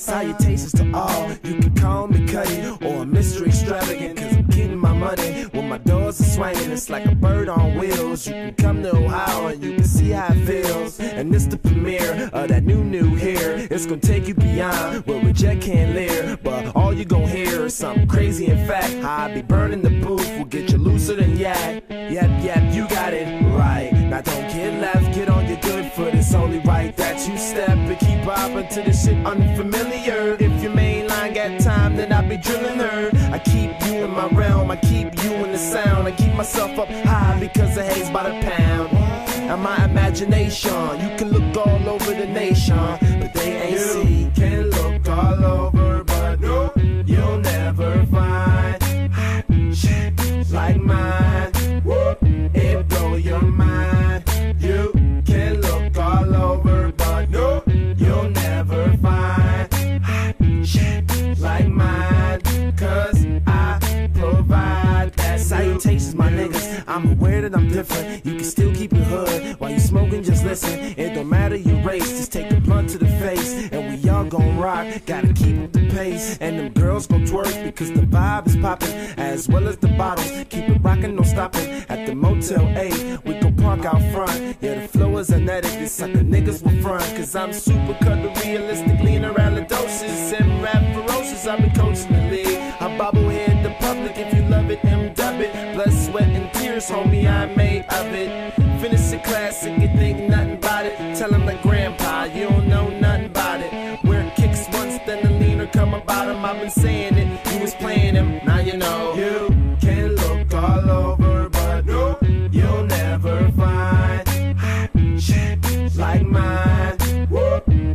Salutations to all, you can call me Cuddy or a mystery extravagant, cause I'm getting my money when my doors are swinging. It's like a bird on wheels. You can come to Ohio and you can see how it feels. And it's the premiere of that new here. It's gonna take you beyond where reject can't live, but all you gon' hear is something crazy. In fact, how I be burning the booth will get you looser than yak. Yep, you got it right. Now don't get left, get on your good foot. It's only right that you step and keep bopping to this shit unfamiliar. If your main line got time, then I be drilling her. I keep you in my realm, I keep you in the sound. I keep myself up high because the haze by the pound. And my imagination, you can look all over the nation, but they ain't see. You can look all over, but no, you'll never find shit like mine. It blow your mind. You can look all over, but no, you'll never find shit like mine, cause I provide that. Salutations, my niggas, I'm aware that I'm different. You can still keep it hood while you smoking, just listen. It don't matter your race, just take a blunt to the face, and we all gon' rock, gotta keep up the pace. And them girls gon' twerk because the vibe is poppin', as well as the bottles. Keep it rockin', no stopping. At the Motel 8, we gon' park out front. Yeah, the flow is unedited, this sucker niggas will front, cause I'm super cut, realistic, leaner, allodosis, and rap ferocious. I've been coaching the league. I bobblehead the public, if you love it, dub it. Blood, sweat, and tears, homie, I made of it. Finish the classic, you think nothing about it. Tell him like grandpa, you don't know nothing about it. Wear kicks once, then the leaner come about him. I've been saying it, you was playing him, now you know. You can look all over, but no, you'll never find shit like mine.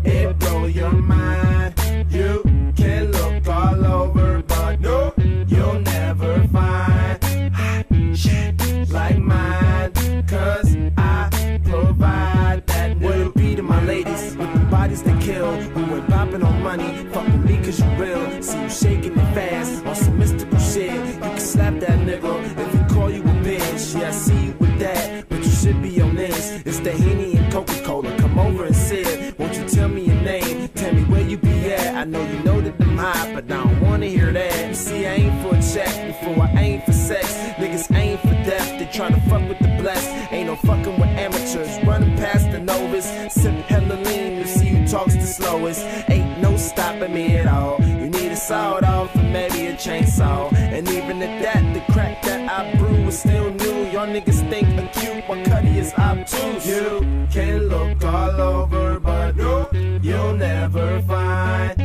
It blow your mind. You can look all over, but no, you'll never find shit like mine, cause I provide that new. Word be to my ladies with the bodies they kill. We went popping on money, fuck with me cause you real. See you shaking it fast on some mystical shit. You can slap that nigga if he call you a bitch. Yeah, I see you with that, but you should be on this. It's the Henny and Coca-Cola, come over and sit. Won't you tell me your name, tell me where you be at. I know you know that I'm hot, but I don't wanna hear that. You see, I aim for a check before I aim for sex. Niggas aim for death, they tryna fuck with the blessed. Ain't no fucking with amateurs, running past the novice. Sip hella lean, you see who talks the slowest. Ain't no stopping me at all. You need a sawed off and maybe a chainsaw. And even at that, the crack that I brew is still new. Y'all niggas think acute, while Cuddy is obtuse. You can look all over, but no, you'll never find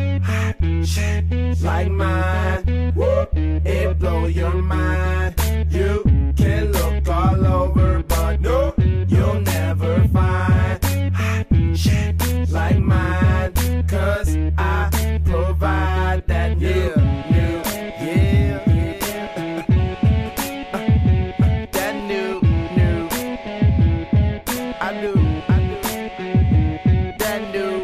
shit like mine. It blow your mind. You can look all over, but no, you'll never find shit like mine, cause I provide that new. That new. I do. That new.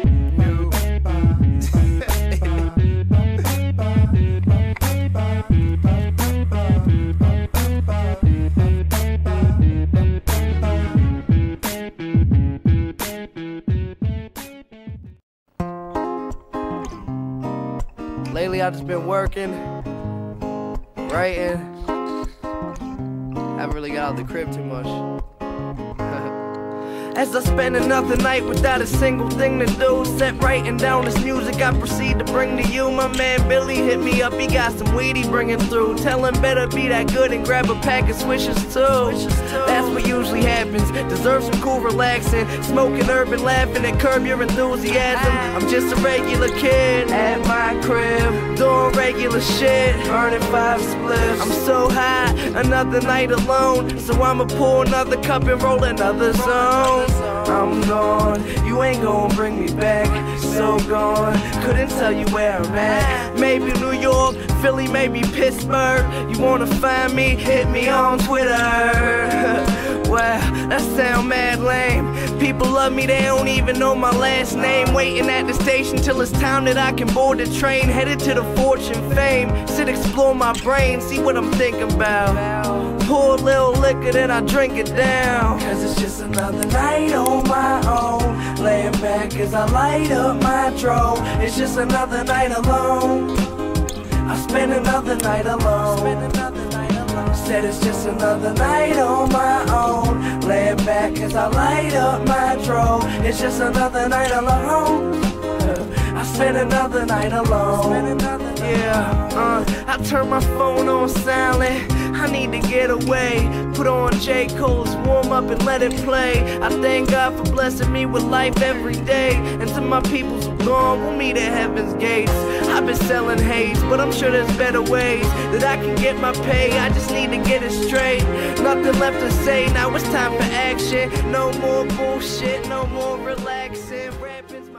Lately I've just been working, writing. Haven't really got out of the crib too much. As I spend another night without a single thing to do, set writing down this music I proceed to bring to you. My man Billy hit me up, he got some weed he bringing through. Tell him better be that good and grab a pack of swishes too. That's what usually happens, deserve some cool relaxing. Smoking urban, laughing and curb your enthusiasm. I'm just a regular kid at my crib, doing regular shit, burning 5 spliffs. I'm so high, another night alone, so I'ma pour another cup and roll another zone. I'm gone, you ain't gon' bring me back, so gone, couldn't tell you where I'm at. Maybe New York, Philly, maybe Pittsburgh. You wanna find me, hit me on Twitter. Wow, that sound mad lame. People love me, they don't even know my last name. Waiting at the station till it's time that I can board the train, headed to the fortune fame. Sit, explore my brain, see what I'm thinking about. Pour a little liquor, then I drink it down, cause it's just another night on my own. laying back as I light up my dro. It's just another night alone. I spend another night alone. Said it's just another night on my own. Laying back as I light up my dro. It's just another night alone. I spend another night alone. Yeah, I turn my phone on silent. I need to get away. Put on J. Cole's Warm Up and let it play. I thank God for blessing me with life every day. And to my peoples who gone, we'll meet at heaven's gates. I've been selling haze, but I'm sure there's better ways that I can get my pay. I just need to get it straight. Nothing left to say, now it's time for action. No more bullshit, no more relaxing. Rapping's my